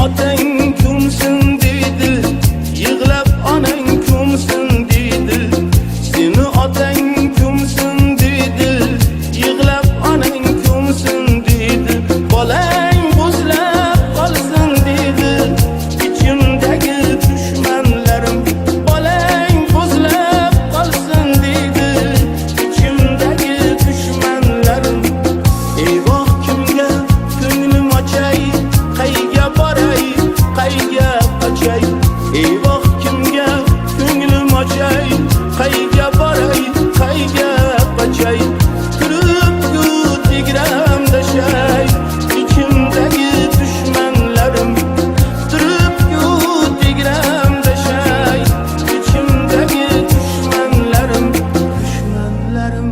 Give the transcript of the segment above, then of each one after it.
otang ko'msin deydi, yig'lab onang ko'msin deydi. Seni otang ko'msin deydi, yig'lab onang ko'msin deydi. Bolang bo'zlab qolsin deydi, ichimdagi dushmanlarim. Bolang bo'zlab qolsin deydi, ichimdagi dushmanlarim. Eyvoh, kimga ko'nglim ochay, qayga boray, qayga qochay. Eyvoh, kimga ko'nglim ochay, qayga boray, qayga qochay. Turibku tegramda shay, ichimdagi dushmanlarim. Turibku tegramda shay, ichimdagi dushmanlarim. Dushmanlarim,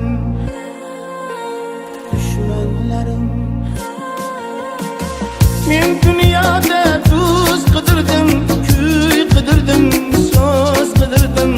dushmanlarim. Men dunyoda tuz qidirdim, kuy qidirdim, so'z qidirdim.